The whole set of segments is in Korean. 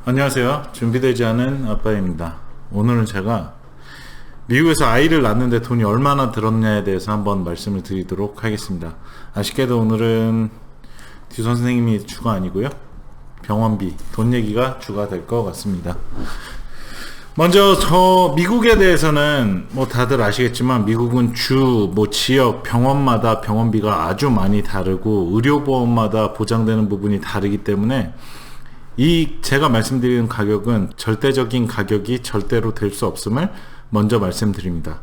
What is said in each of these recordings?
안녕하세요. 준비되지 않은 아빠입니다. 오늘은 제가 미국에서 아이를 낳는데 돈이 얼마나 들었냐에 대해서 한번 말씀을 드리도록 하겠습니다. 아쉽게도 오늘은 듀 선생님이 주가 아니고요. 병원비, 돈 얘기가 주가 될 것 같습니다. 먼저 저 미국에 대해서는 뭐 다들 아시겠지만 미국은 지역, 병원마다 병원비가 아주 많이 다르고 의료보험마다 보장되는 부분이 다르기 때문에 제가 말씀드리는 가격은 절대적인 가격이 절대로 될 수 없음을 먼저 말씀드립니다.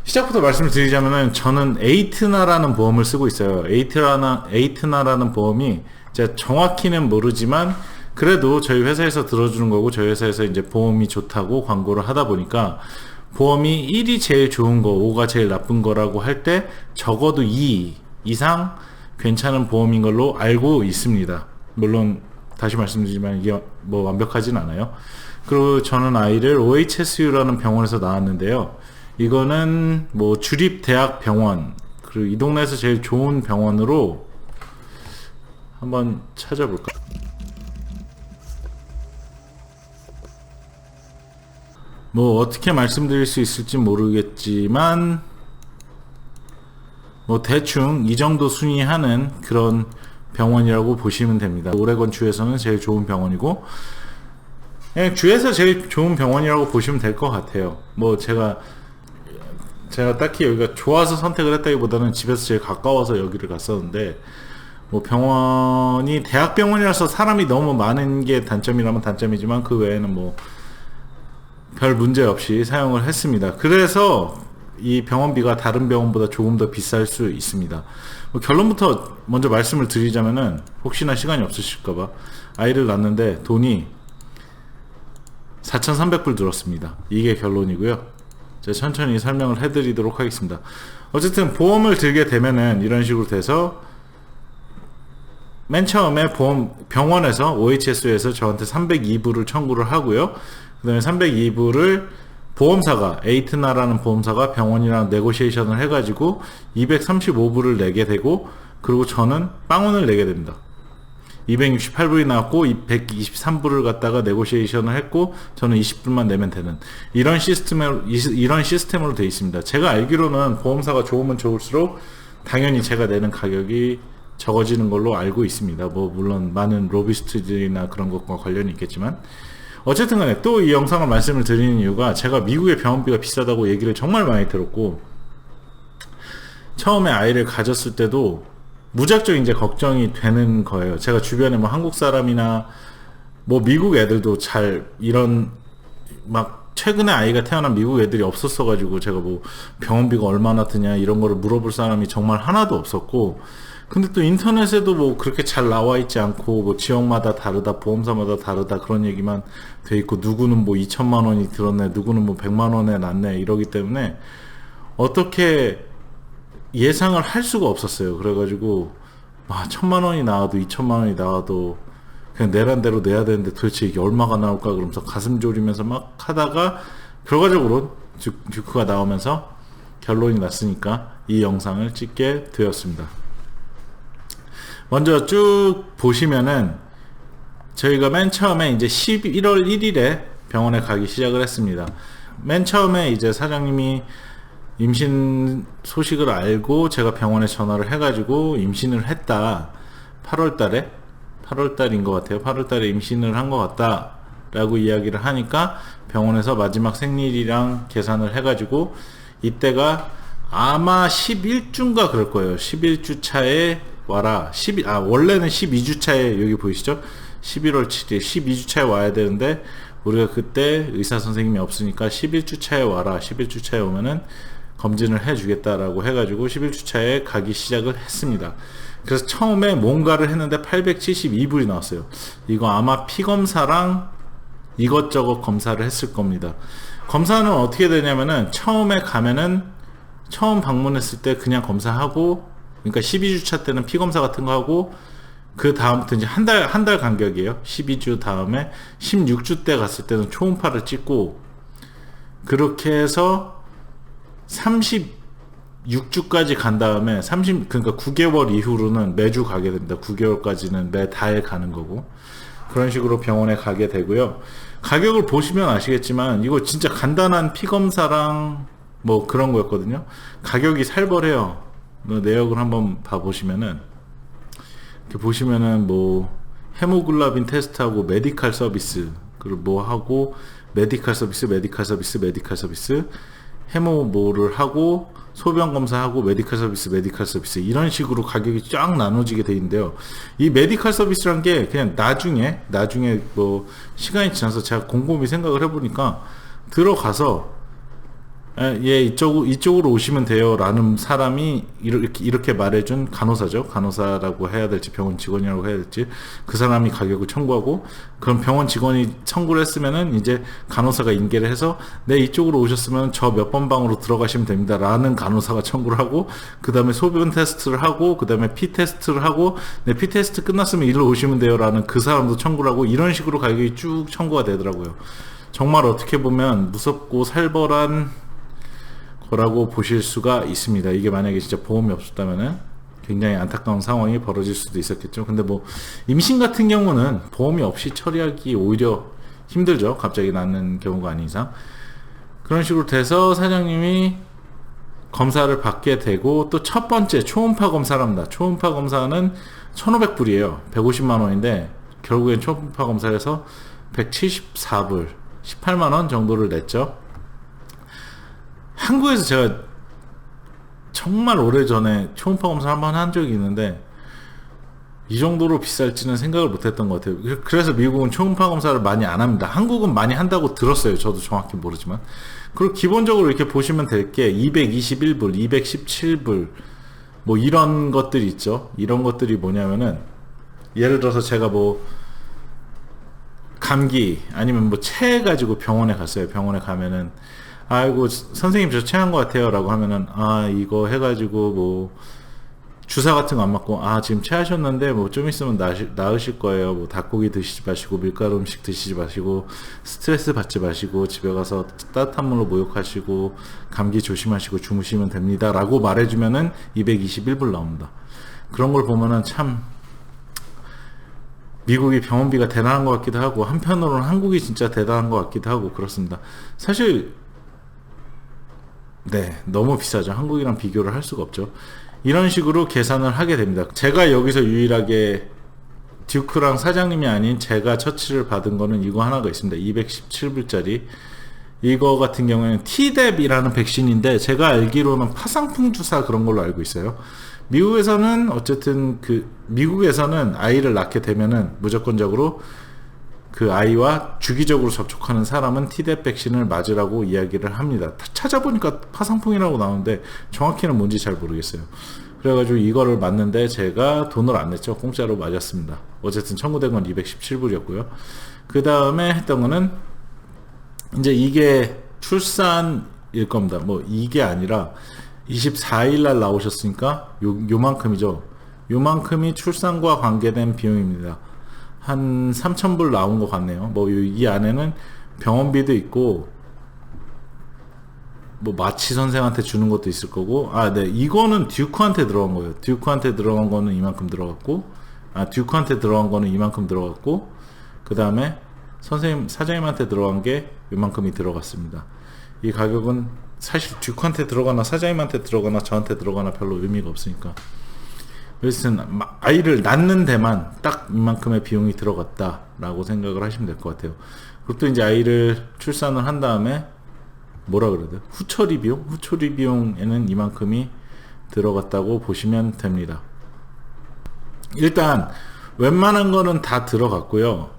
시작부터 말씀을 드리자면은 저는 에이트나라는 보험을 쓰고 있어요. 에이트나라는 보험이 제가 정확히는 모르지만 그래도 저희 회사에서 들어주는 거고 저희 회사에서 이제 보험이 좋다고 광고를 하다 보니까 보험이 1이 제일 좋은 거, 5가 제일 나쁜 거라고 할 때 적어도 2 이상 괜찮은 보험인 걸로 알고 있습니다. 물론 다시 말씀드리지만 이게 뭐 완벽하진 않아요. 그리고 저는 아이를 OHSU라는 병원에서 낳았는데요. 이거는 뭐 주립대학병원, 그리고 이 동네에서 제일 좋은 병원으로 한번 찾아볼까요? 뭐 어떻게 말씀드릴 수 있을지 모르겠지만 뭐 대충 이 정도 순위하는 그런 병원이라고 보시면 됩니다. 오레곤 주에서는 제일 좋은 병원이고 그냥 주에서 제일 좋은 병원이라고 보시면 될 것 같아요. 뭐 제가 딱히 여기가 좋아서 선택을 했다기보다는 집에서 제일 가까워서 여기를 갔었는데 뭐 병원이 대학병원이라서 사람이 너무 많은 게 단점이라면 단점이지만 그 외에는 뭐 별 문제 없이 사용을 했습니다. 그래서 이 병원비가 다른 병원보다 조금 더 비쌀 수 있습니다. 뭐 결론부터 먼저 말씀을 드리자면은 혹시나 시간이 없으실까봐 아이를 낳는데 돈이 4,300불 들었습니다. 이게 결론이고요. 제가 천천히 설명을 해드리도록 하겠습니다. 어쨌든 보험을 들게 되면은 이런 식으로 돼서 맨 처음에 병원에서 OHS에서 저한테 302불을 청구를 하고요. 그 다음에 302불을 보험사가 에이트나라는 보험사가 병원이랑 네고시에이션을 해가지고 235불을 내게 되고 그리고 저는 빵원을 내게 됩니다. 268불이 나왔고 123불을 갖다가 네고시에이션을 했고 저는 20불만 내면 되는 이런 시스템으로 되어 있습니다. 제가 알기로는 보험사가 좋으면 좋을수록 당연히 제가 내는 가격이 적어지는 걸로 알고 있습니다. 뭐 물론 많은 로비스트들이나 그런 것과 관련이 있겠지만 어쨌든 간에 또 이 영상을 말씀을 드리는 이유가 제가 미국의 병원비가 비싸다고 얘기를 정말 많이 들었고 처음에 아이를 가졌을 때도 무작정 이제 걱정이 되는 거예요. 제가 주변에 뭐 한국 사람이나 뭐 미국 애들도 잘 이런 막 최근에 아이가 태어난 미국 애들이 없었어 가지고 제가 뭐 병원비가 얼마나 드냐 이런 거를 물어볼 사람이 정말 하나도 없었고 근데 또 인터넷에도 뭐 그렇게 잘 나와 있지 않고 뭐 지역마다 다르다 보험사마다 다르다 그런 얘기만 돼 있고 누구는 뭐 2천만 원이 들었네 누구는 뭐 100만 원에 났네 이러기 때문에 어떻게 예상을 할 수가 없었어요. 그래가지고 1,000만 원이 나와도 2천만 원이 나와도 그냥 내란 대로 내야 되는데 도대체 이게 얼마가 나올까 그러면서 가슴 졸이면서 막 하다가 결과적으로 듀크가 나오면서 결론이 났으니까 이 영상을 찍게 되었습니다. 먼저 쭉 보시면은 저희가 맨 처음에 이제 11월 1일에 병원에 가기 시작을 했습니다. 맨 처음에 이제 사장님이 임신 소식을 알고 제가 병원에 전화를 해가지고 임신을 했다. 8월달인 것 같아요. 8월달에 임신을 한 것 같다 라고 이야기를 하니까 병원에서 마지막 생리랑 계산을 해가지고 이때가 아마 11주인가 그럴 거예요. 11주 차에 와라. 원래는 12주 차에 여기 보이시죠? 11월 7일 12주 차에 와야 되는데 우리가 그때 의사 선생님이 없으니까 11주 차에 와라. 11주 차에 오면은 검진을 해주겠다라고 해가지고 11주 차에 가기 시작을 했습니다. 그래서 처음에 뭔가를 했는데 872불이 나왔어요. 이거 아마 피검사랑 이것저것 검사를 했을 겁니다. 검사는 어떻게 되냐면은 처음에 가면은 처음 방문했을 때 그냥 검사하고 그러니까 12주차 때는 피검사 같은 거 하고 그 다음부터 이제 한 달 간격이에요. 12주 다음에 16주 때 갔을 때는 초음파를 찍고 그렇게 해서 36주까지 간 다음에 그러니까 9개월 이후로는 매주 가게 됩니다. 9개월까지는 매달 가는 거고 그런 식으로 병원에 가게 되고요. 가격을 보시면 아시겠지만 이거 진짜 간단한 피 검사랑 뭐 그런 거였거든요. 가격이 살벌해요. 내역을 한번 봐보시면은 이렇게 보시면은 뭐 헤모글로빈 테스트하고 메디칼 서비스, 그리고 뭐 하고 메디칼 서비스, 헤모 뭐를 하고 소변 검사하고 메디칼 서비스 이런 식으로 가격이 쫙 나눠지게 돼 있는데요. 이 메디칼 서비스란 게 그냥 나중에 뭐 시간이 지나서 제가 곰곰이 생각을 해보니까 들어가서 예, 이쪽으로 오시면 돼요 라는 사람이 이렇게 말해준 간호사죠. 간호사라고 해야 될지 병원 직원이라고 해야 될지, 그 사람이 가격을 청구하고, 그럼 병원 직원이 청구를 했으면은 이제 간호사가 인계를 해서 네, 이쪽으로 오셨으면 저 몇 번 방으로 들어가시면 됩니다 라는 간호사가 청구를 하고, 그 다음에 소변 테스트를 하고, 그 다음에 피 테스트를 하고, 네, 피 테스트 끝났으면 일로 오시면 돼요 라는 그 사람도 청구를 하고, 이런 식으로 가격이 쭉 청구가 되더라고요. 정말 어떻게 보면 무섭고 살벌한 거라고 보실 수가 있습니다. 이게 만약에 진짜 보험이 없었다면은 굉장히 안타까운 상황이 벌어질 수도 있었겠죠. 근데 뭐 임신 같은 경우는 보험이 없이 처리하기 오히려 힘들죠. 갑자기 낳는 경우가 아닌 이상. 그런 식으로 돼서 사장님이 검사를 받게 되고, 또 첫 번째 초음파 검사를 합니다. 초음파 검사는 1,500불이에요 150만 원인데 결국엔 초음파 검사를 해서 174불 18만 원 정도를 냈죠. 한국에서 제가 정말 오래전에 초음파 검사를 한번 한 적이 있는데 이 정도로 비쌀지는 생각을 못했던 것 같아요. 그래서 미국은 초음파 검사를 많이 안 합니다. 한국은 많이 한다고 들었어요. 저도 정확히 모르지만. 그리고 기본적으로 이렇게 보시면 될 게 221불, 217불 뭐 이런 것들이 있죠. 이런 것들이 뭐냐면은 예를 들어서 제가 뭐 감기 아니면 뭐 체해 가지고 병원에 갔어요. 병원에 가면은 아이고 선생님 저 체한 것 같아요 라고 하면은 아 이거 해가지고 뭐 주사 같은 거 안 맞고 아 지금 체하셨는데 뭐 좀 있으면 나으실 거예요. 뭐 닭고기 드시지 마시고 밀가루 음식 드시지 마시고 스트레스 받지 마시고 집에 가서 따뜻한 물로 목욕하시고 감기 조심하시고 주무시면 됩니다 라고 말해주면은 221불 나옵니다. 그런 걸 보면은 참 미국이 병원비가 대단한 것 같기도 하고, 한편으로는 한국이 진짜 대단한 것 같기도 하고 그렇습니다. 사실 네, 너무 비싸죠. 한국이랑 비교를 할 수가 없죠. 이런 식으로 계산을 하게 됩니다. 제가 여기서 유일하게 듀크랑 사장님이 아닌 제가 처치를 받은 거는 이거 하나가 있습니다. 217불짜리 이거 같은 경우에는 Tdep이라는 백신인데 제가 알기로는 파상풍 주사 그런 걸로 알고 있어요. 미국에서는 어쨌든 미국에서는 아이를 낳게 되면은 무조건적으로 그 아이와 주기적으로 접촉하는 사람은 Tdep 백신을 맞으라고 이야기를 합니다. 찾아보니까 파상풍이라고 나오는데 정확히는 뭔지 잘 모르겠어요. 그래가지고 이거를 맞는데 제가 돈을 안 냈죠. 공짜로 맞았습니다. 어쨌든 청구된 건 217불이었고요. 그 다음에 했던 거는 이제 이게 출산일 겁니다. 뭐 이게 아니라 24일 날 나오셨으니까 요만큼이죠. 요만큼이 출산과 관계된 비용입니다. 한 3,000불 나온 것 같네요. 뭐 이 안에는 병원비도 있고 뭐 마취 선생한테 주는 것도 있을 거고, 아, 네, 이거는 듀크한테 들어간 거예요. 듀크한테 들어간 거는 이만큼 들어갔고, 듀크한테 들어간 거는 이만큼 들어갔고, 그 다음에 선생님 사장님한테 들어간 게 이만큼이 들어갔습니다. 이 가격은 사실 듀크한테 들어가나 사장님한테 들어가나 저한테 들어가나 별로 의미가 없으니까, 그래서 아이를 낳는 데만 딱 이만큼의 비용이 들어갔다라고 생각을 하시면 될 것 같아요. 그리고 또 이제 아이를 출산을 한 다음에 뭐라 그래야 돼요? 후처리 비용? 후처리 비용에는 이만큼이 들어갔다고 보시면 됩니다. 일단 웬만한 거는 다 들어갔고요.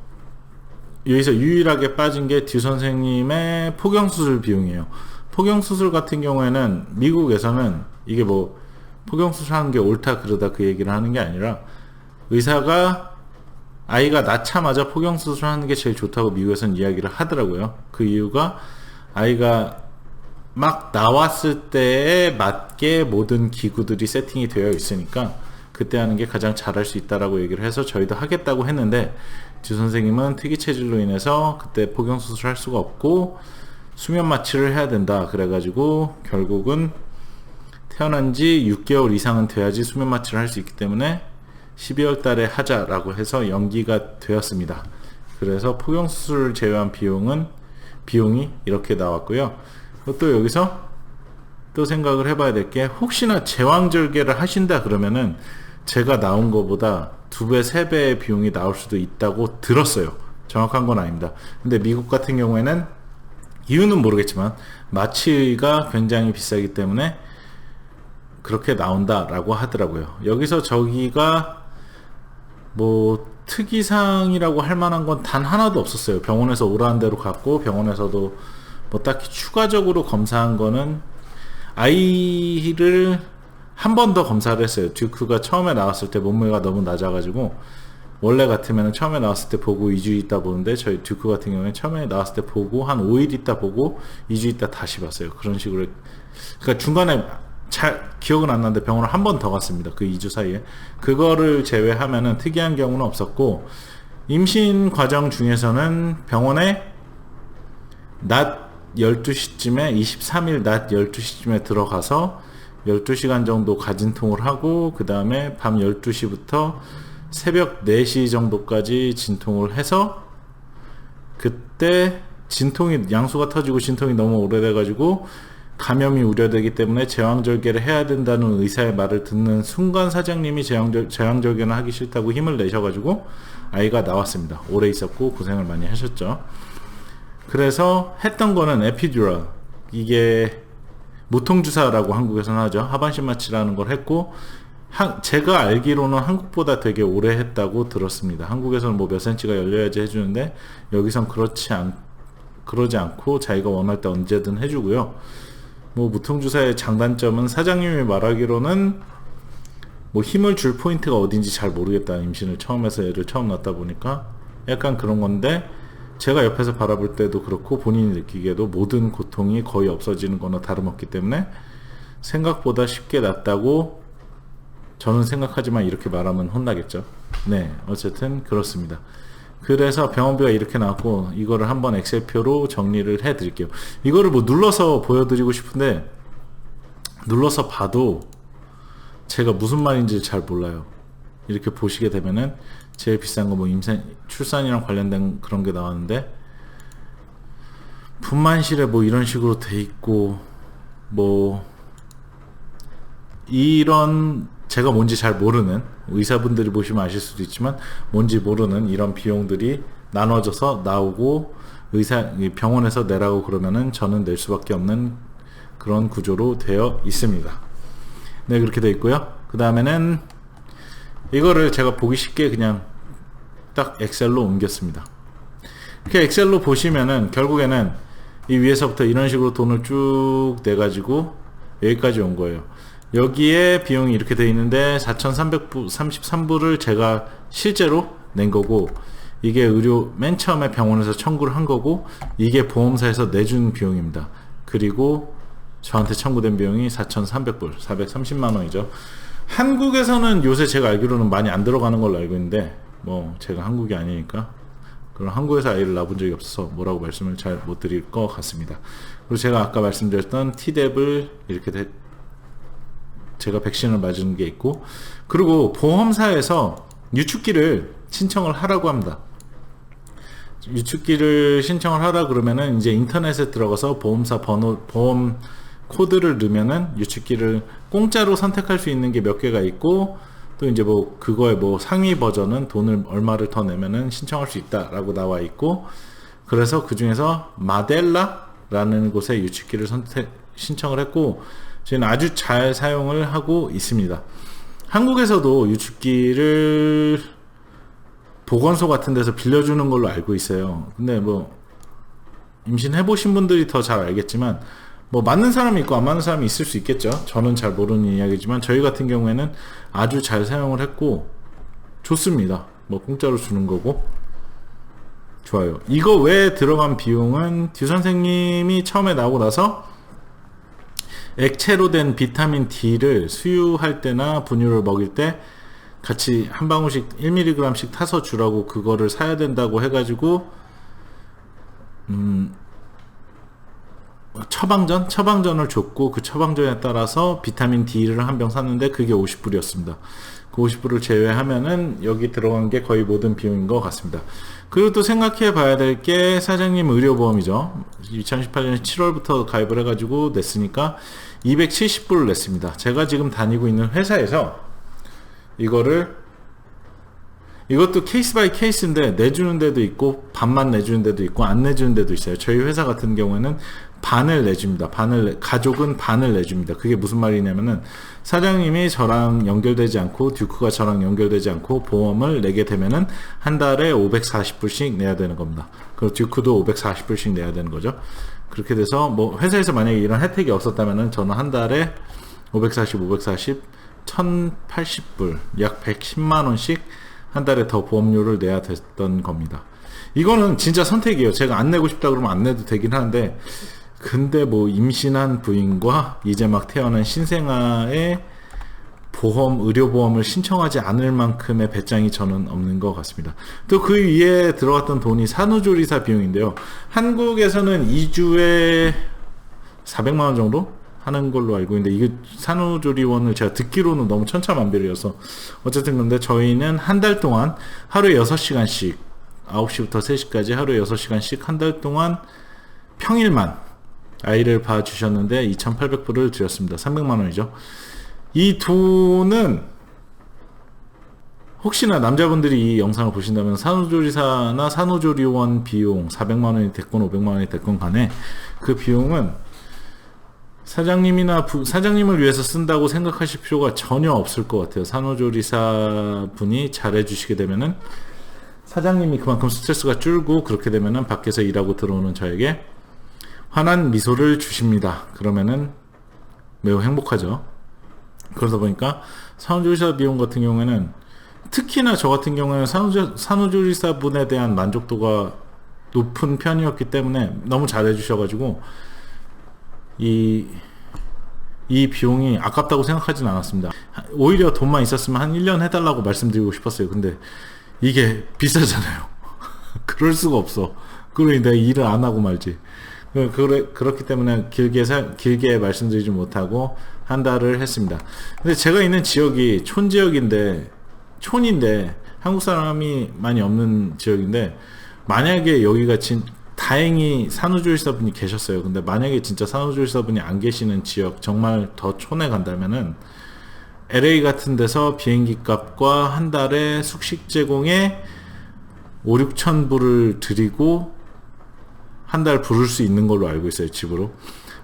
여기서 유일하게 빠진 게 듀 선생님의 포경수술 비용이에요. 포경수술 같은 경우에는 미국에서는 이게 뭐 포경수술 하는 게 옳다 그러다 그 얘기를 하는 게 아니라, 의사가 아이가 낳자마자 포경수술 하는 게 제일 좋다고 미국에서는 이야기를 하더라고요. 그 이유가 아이가 막 나왔을 때에 맞게 모든 기구들이 세팅이 되어 있으니까 그때 하는 게 가장 잘할 수 있다라고 얘기를 해서 저희도 하겠다고 했는데, 듀 선생님은 특이 체질로 인해서 그때 포경수술 할 수가 없고 수면 마취를 해야 된다 그래가지고 결국은 태어난 지 6개월 이상은 돼야지 수면 마취를 할 수 있기 때문에 12월 달에 하자라고 해서 연기가 되었습니다. 그래서 포경수술을 제외한 비용이 이렇게 나왔고요. 또 여기서 또 생각을 해봐야 될 게, 혹시나 제왕절개를 하신다 그러면은 제가 나온 거보다 2배, 3배의 비용이 나올 수도 있다고 들었어요. 정확한 건 아닙니다. 근데 미국 같은 경우에는 이유는 모르겠지만 마취가 굉장히 비싸기 때문에 그렇게 나온다라고 하더라고요. 여기서 저기가 뭐 특이사항이라고 할 만한 건 단 하나도 없었어요. 병원에서 오라는 대로 갔고, 병원에서도 뭐 딱히 추가적으로 검사한 거는, 아이를 한 번 더 검사를 했어요. 듀크가 처음에 나왔을 때 몸무게가 너무 낮아가지고, 원래 같으면 처음에 나왔을 때 보고 2주 있다 보는데, 저희 듀크 같은 경우에 처음에 나왔을 때 보고 한 5일 있다 보고 2주 있다 다시 봤어요. 그런 식으로. 그러니까 중간에 잘 기억은 안 나는데 병원을 한 번 더 갔습니다. 그 2주 사이에. 그거를 제외하면은 특이한 경우는 없었고, 임신 과정 중에서는 병원에 낮 12시쯤에 23일 낮 12시쯤에 들어가서 12시간 정도 가진통을 하고, 그 다음에 밤 12시부터 새벽 4시 정도까지 진통을 해서, 그때 진통이 양수가 터지고 진통이 너무 오래돼 가지고 감염이 우려되기 때문에 제왕절개를 해야 된다는 의사의 말을 듣는 순간 사장님이 제왕절개는 하기 싫다고 힘을 내셔가지고 아이가 나왔습니다. 오래 있었고 고생을 많이 하셨죠. 그래서 했던 거는 에피듀럴, 이게 무통주사라고 한국에서는 하죠. 하반신 마취라는 걸 했고, 제가 알기로는 한국보다 되게 오래 했다고 들었습니다. 한국에서는 뭐 몇 cm가 열려야지 해주는데, 여기선 그러지 않고 자기가 원할 때 언제든 해주고요. 뭐 무통주사의 장단점은 사장님이 말하기로는 뭐 힘을 줄 포인트가 어딘지 잘 모르겠다. 임신을 처음 해서 애를 처음 낳다 보니까 약간 그런 건데, 제가 옆에서 바라볼 때도 그렇고 본인이 느끼기에도 모든 고통이 거의 없어지는 거나 다름없기 때문에 생각보다 쉽게 낫다고 저는 생각하지만, 이렇게 말하면 혼나겠죠. 네, 어쨌든 그렇습니다. 그래서 병원비가 이렇게 나왔고, 이거를 한번 엑셀표로 정리를 해 드릴게요. 이거를 뭐 눌러서 보여드리고 싶은데, 눌러서 봐도 제가 무슨 말인지 잘 몰라요. 이렇게 보시게 되면은 제일 비싼 거 뭐 출산이랑 관련된 그런 게 나왔는데, 분만실에 뭐 이런 식으로 돼 있고, 뭐 이런, 제가 뭔지 잘 모르는, 의사분들이 보시면 아실 수도 있지만 뭔지 모르는 이런 비용들이 나눠져서 나오고, 병원에서 내라고 그러면은 저는 낼 수밖에 없는 그런 구조로 되어 있습니다. 네, 그렇게 되어 있고요. 그 다음에는 이거를 제가 보기 쉽게 그냥 딱 엑셀로 옮겼습니다. 이렇게 엑셀로 보시면은 결국에는 이 위에서부터 이런 식으로 돈을 쭉 내가지고 여기까지 온 거예요. 여기에 비용이 이렇게 되어 있는데 4,333불을 제가 실제로 낸 거고, 이게 맨 처음에 병원에서 청구를 한 거고, 이게 보험사에서 내준 비용입니다. 그리고 저한테 청구된 비용이 4,300불, 430만 원이죠. 한국에서는 요새 제가 알기로는 많이 안 들어가는 걸로 알고 있는데, 뭐 제가 한국이 아니니까, 그럼 한국에서 아이를 낳아본 적이 없어서 뭐라고 말씀을 잘 못 드릴 것 같습니다. 그리고 제가 아까 말씀드렸던 T뎁을 이렇게 제가 백신을 맞은 게 있고, 그리고 보험사에서 유축기를 신청을 하라고 합니다. 유축기를 신청을 하라 그러면은 이제 인터넷에 들어가서 보험사 보험 코드를 넣으면은 유축기를 공짜로 선택할 수 있는 게 몇 개가 있고, 또 이제 뭐 그거의 뭐 상위 버전은 돈을 얼마를 더 내면은 신청할 수 있다라고 나와 있고, 그래서 그 중에서 마델라라는 곳에 유축기를 신청을 했고, 저는 아주 잘 사용을 하고 있습니다. 한국에서도 유축기를 보건소 같은 데서 빌려주는 걸로 알고 있어요. 근데 뭐 임신해 보신 분들이 더 잘 알겠지만, 뭐 맞는 사람이 있고 안 맞는 사람이 있을 수 있겠죠. 저는 잘 모르는 이야기지만 저희 같은 경우에는 아주 잘 사용을 했고 좋습니다. 뭐 공짜로 주는 거고 좋아요. 이거 외에 들어간 비용은 듀 선생님이 처음에 나오고 나서 액체로 된 비타민 D를 수유할 때나 분유를 먹일 때 같이 한 방울씩 1mg씩 타서 주라고, 그거를 사야 된다고 해가지고 처방전을 줬고 그 처방전에 따라서 비타민 D를 한 병 샀는데 그게 50불이었습니다. 그 50불을 제외하면은 여기 들어간 게 거의 모든 비용인 것 같습니다. 그리고 또 생각해 봐야 될 게 사장님 의료보험이죠. 2018년 7월부터 가입을 해가지고 냈으니까 270불을 냈습니다. 제가 지금 다니고 있는 회사에서 이것도 케이스 바이 케이스인데 내주는 데도 있고 반만 내주는 데도 있고 안 내주는 데도 있어요. 저희 회사 같은 경우에는 반을 내줍니다. 가족은 반을 내줍니다. 그게 무슨 말이냐면은 사장님이 저랑 연결되지 않고 듀크가 저랑 연결되지 않고 보험을 내게 되면은 한 달에 540불씩 내야 되는 겁니다. 그리고 듀크도 540불씩 내야 되는 거죠. 그렇게 돼서 뭐 회사에서 만약에 이런 혜택이 없었다면은 저는 한 달에 540, 1080불, 약 110만원씩 한 달에 더 보험료를 내야 됐던 겁니다. 이거는 진짜 선택이에요. 제가 안 내고 싶다 그러면 안 내도 되긴 하는데, 근데 뭐 임신한 부인과 이제 막 태어난 신생아의 의료보험을 신청하지 않을 만큼의 배짱이 저는 없는 것 같습니다. 또 그 위에 들어갔던 돈이 산후조리사 비용인데요. 한국에서는 2주에 400만원 정도 하는 걸로 알고 있는데, 이게 산후조리원을 제가 듣기로는 너무 천차만별이어서 어쨌든 근데 저희는 한 달 동안 하루에 6시간씩 9시부터 3시까지 하루에 6시간씩 한 달 동안 평일만 아이를 봐주셨는데 2,800불을 드렸습니다. 300만원이죠. 이 돈은 혹시나 남자분들이 이 영상을 보신다면 산후조리사나 산후조리원 비용 400만원이 됐건 500만원이 됐건 간에 그 비용은 사장님을 위해서 쓴다고 생각하실 필요가 전혀 없을 것 같아요. 산후조리사 분이 잘해주시게 되면은 사장님이 그만큼 스트레스가 줄고, 그렇게 되면은 밖에서 일하고 들어오는 저에게 환한 미소를 주십니다. 그러면은 매우 행복하죠. 그러다 보니까 산후조리사 비용 같은 경우에는, 특히나 저 같은 경우에는 산후조리사 분에 대한 만족도가 높은 편이었기 때문에 너무 잘해주셔가지고 이 비용이 아깝다고 생각하진 않았습니다. 오히려 돈만 있었으면 한 1년 해달라고 말씀드리고 싶었어요. 근데 이게 비싸잖아요. 그럴 수가 없어. 그러니 내가 일을 안 하고 말지. 그렇기 때문에 길게 말씀드리지 못하고 한 달을 했습니다. 근데 제가 있는 지역이 촌인데 한국 사람이 많이 없는 지역인데, 만약에 여기가 다행히 산후조리사 분이 계셨어요. 근데 만약에 진짜 산후조리사 분이 안 계시는 지역, 정말 더 촌에 간다면은 LA 같은 데서 비행기 값과 한 달에 숙식 제공에 5-6천 불을 드리고 한 달 부를 수 있는 걸로 알고 있어요, 집으로.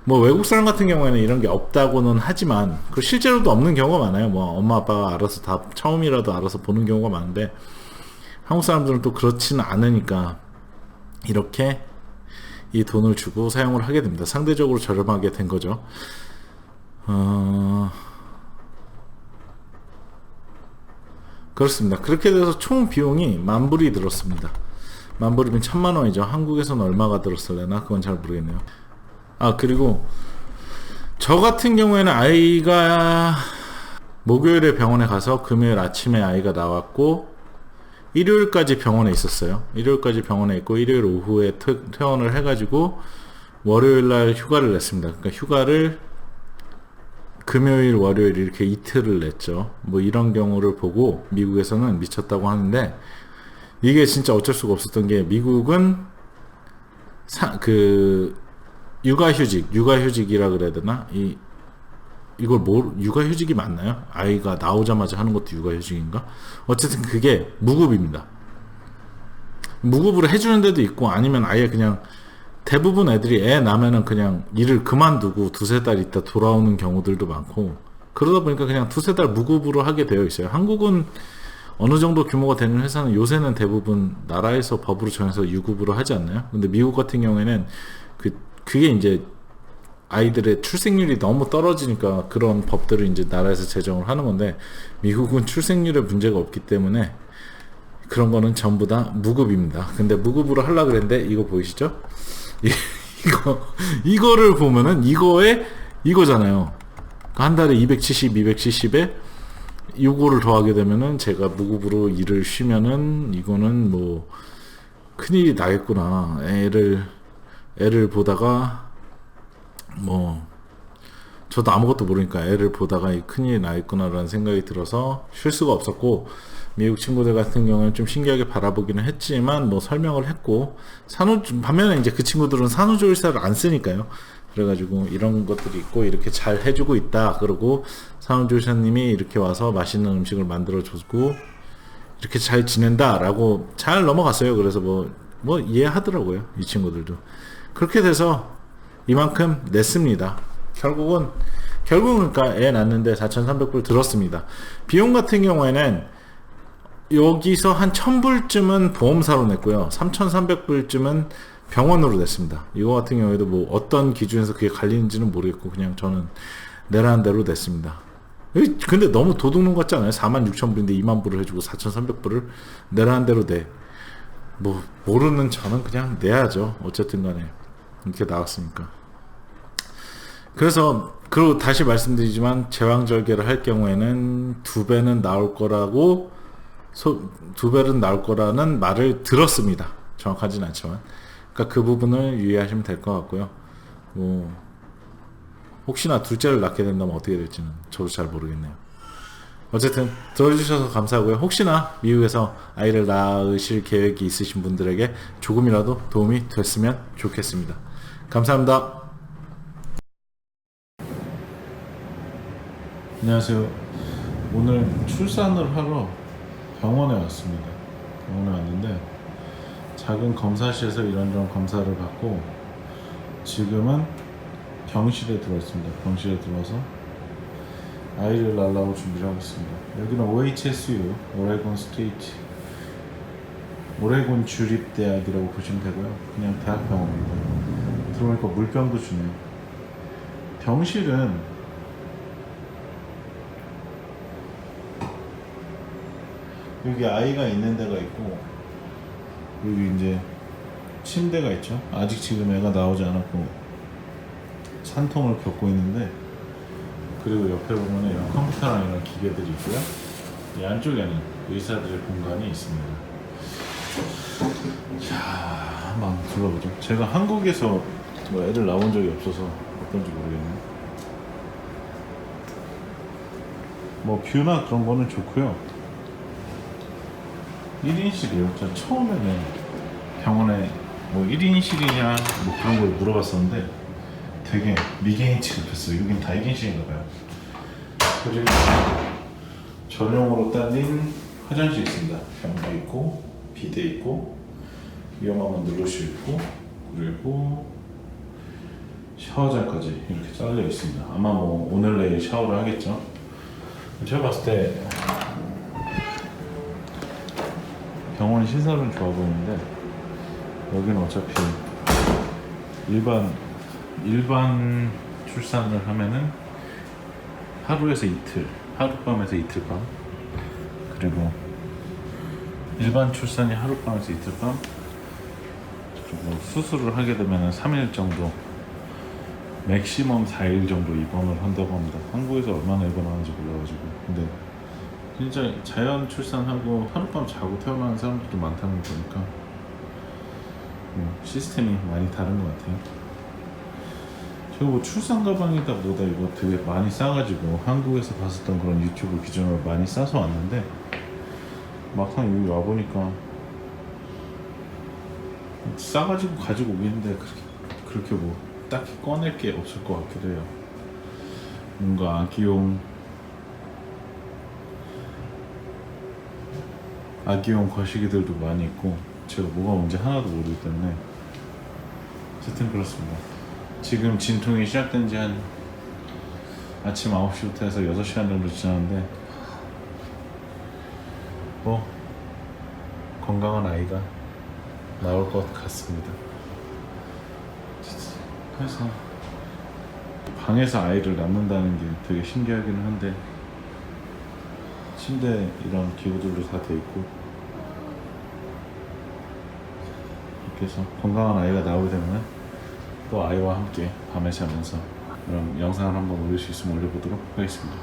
뭐 외국 사람 같은 경우에는 이런 게 없다고는 하지만, 그 실제로도 없는 경우가 많아요. 뭐 엄마 아빠가 알아서 다 처음이라도 알아서 보는 경우가 많은데, 한국 사람들은 또 그렇지는 않으니까 이렇게 이 돈을 주고 사용을 하게 됩니다. 상대적으로 저렴하게 된 거죠. 그렇습니다. 그렇게 돼서 총 비용이 10,000불이 들었습니다. 10,000불이면 1,000만원이죠. 한국에서는 얼마가 들었을래나? 그건 잘 모르겠네요. 그리고 저 같은 경우에는 아이가 목요일에 병원에 가서 금요일 아침에 아이가 나왔고, 일요일까지 병원에 있었어요. 일요일까지 병원에 있고 일요일 오후에 퇴원을 해가지고 월요일날 휴가를 냈습니다. 그러니까 휴가를 금요일 월요일 이렇게 이틀을 냈죠. 뭐 이런 경우를 보고 미국에서는 미쳤다고 하는데, 이게 진짜 어쩔 수가 없었던 게, 미국은 육아휴직이라 그래야 되나? 이걸 육아휴직이 맞나요? 아이가 나오자마자 하는 것도 육아휴직인가? 어쨌든 그게 무급입니다. 무급으로 해주는 데도 있고, 아니면 아예 그냥 대부분 애들이 애 나면은 그냥 일을 그만두고 2-3달 있다 돌아오는 경우들도 많고, 그러다 보니까 그냥 2-3달 무급으로 하게 되어 있어요. 한국은 어느 정도 규모가 되는 회사는 요새는 대부분 나라에서 법으로 정해서 유급으로 하지 않나요? 근데 미국 같은 경우에는 그게 이제 아이들의 출생률이 너무 떨어지니까 그런 법들을 이제 나라에서 제정을 하는 건데, 미국은 출생률에 문제가 없기 때문에 그런 거는 전부 다 무급입니다. 근데 무급으로 하려고 그랬는데, 이거 보이시죠? 이거를 보면은 이거잖아요. 한 달에 270에 이거를 더하게 되면은, 제가 무급으로 일을 쉬면은 이거는 뭐 큰일이 나겠구나. 애를 보다가 뭐 저도 아무것도 모르니까 애를 보다가 이 큰일이 나 있구나라는 생각이 들어서 쉴 수가 없었고, 미국 친구들 같은 경우는 좀 신기하게 바라보기는 했지만 뭐 설명을 했고, 반면에 이제 그 친구들은 산후조리사를 안 쓰니까요. 그래가지고 이런 것들이 있고 이렇게 잘 해주고 있다, 그러고 산후조리사님이 이렇게 와서 맛있는 음식을 만들어주고 이렇게 잘 지낸다 라고 잘 넘어갔어요. 그래서 뭐 이해하더라고요, 이 친구들도. 그렇게 돼서 이만큼 냈습니다. 결국은 그러니까 애 낳는데 4,300불 들었습니다. 비용 같은 경우에는 여기서 한 1,000불쯤은 보험사로 냈고요, 3,300불쯤은 병원으로 냈습니다. 이거 같은 경우에도 뭐 어떤 기준에서 그게 갈리는지는 모르겠고 그냥 저는 내라는 대로 냈습니다. 근데 너무 도둑놈 같지 않아요? 46,000불인데 20,000불을 해주고 4,300불을 내라는 대로 내. 뭐 모르는 저는 그냥 내야죠. 어쨌든 간에 이렇게 나왔으니까. 그리고 다시 말씀드리지만 제왕절개를 할 경우에는 2배는 나올 거라고 2배는 나올 거라는 말을 들었습니다. 정확하진 않지만. 그러니까 그 부분을 유의하시면 될 것 같고요. 뭐 혹시나 둘째를 낳게 된다면 어떻게 될지는 저도 잘 모르겠네요. 어쨌든 들어주셔서 감사하고요. 혹시나 미국에서 아이를 낳으실 계획이 있으신 분들에게 조금이라도 도움이 됐으면 좋겠습니다. 감사합니다. 안녕하세요. 오늘 출산을 하러 병원에 왔습니다. 병원에 왔는데 작은 검사실에서 이런저런 검사를 받고 지금은 병실에 들어있습니다. 병실에 들어와서 아이를 낳으려고 준비를 하고 있습니다. 여기는 OHSU, 오레곤 주립대학이라고 보시면 되고요. 그냥 대학병원입니다. 들어오니까 물병도 주네요. 병실은 여기 아이가 있는 데가 있고, 여기 이제 침대가 있죠. 아직 지금 애가 나오지 않았고 산통을 겪고 있는데, 그리고 옆에 보면 이런 컴퓨터랑 이런 기계들이 있고요. 이 안쪽에는 의사들의 공간이 있습니다. 자, 한번 둘러보죠. 제가 한국에서 뭐 애를 낳은 적이 없어서 어떤지 모르겠네요. 뭐 뷰나 그런 거는 좋고요. 1인실이에요. 저 처음에는 병원에 뭐 1인실이냐 뭐 그런 걸 물어봤었는데 되게 미개인 취급했어요. 여긴 다 1인실인가 봐요. 그리고 전용으로 딸린 화장실 있습니다. 변기 있고 비데 있고 위험하면 누르시 있고, 그리고 샤워장까지 이렇게 잘려 있습니다. 아마 뭐 오늘 내일 샤워를 하겠죠. 제가 봤을 때 병원 시설은 좋아 보이는데 여기는 어차피 일반 출산을 하면은 하루에서 이틀, 하룻밤에서 이틀밤, 그리고 일반 출산이 하룻밤에서 이틀밤, 그리고 수술을 하게 되면은 3일 정도, 맥시멈 4일 정도 입원을 한다고 합니다. 한국에서 얼마나 입원하는지 몰라가지고. 근데 진짜 자연 출산하고 하룻밤 자고 태어나는 사람들도 많다는 거니까 시스템이 많이 다른 것 같아요. 제가 뭐 출산 가방이다 뭐다 이거 되게 많이 싸가지고 한국에서 봤었던 그런 유튜브 기준으로 많이 싸서 왔는데, 막상 여기 와보니까 싸가지고 가지고 오겠는데 그렇게 뭐 딱히 꺼낼 게 없을 것 같기도 해요. 뭔가 아기용 거시기들도 많이 있고 제가 뭐가 뭔지 하나도 모르기 때문에. 어쨌든 그렇습니다. 지금 진통이 시작된 지 한 아침 9시부터 해서 6시간 정도 지났는데 뭐 건강한 아이가 나올 것 같습니다. 그래서 방에서 아이를 낳는다는 게 되게 신기하기는 한데, 침대 이런 기구들도 다 돼 있고, 이렇게 해서 건강한 아이가 나오게 되면 또 아이와 함께 밤에 자면서 그런 영상을 한번 올릴 수 있으면 올려보도록 하겠습니다.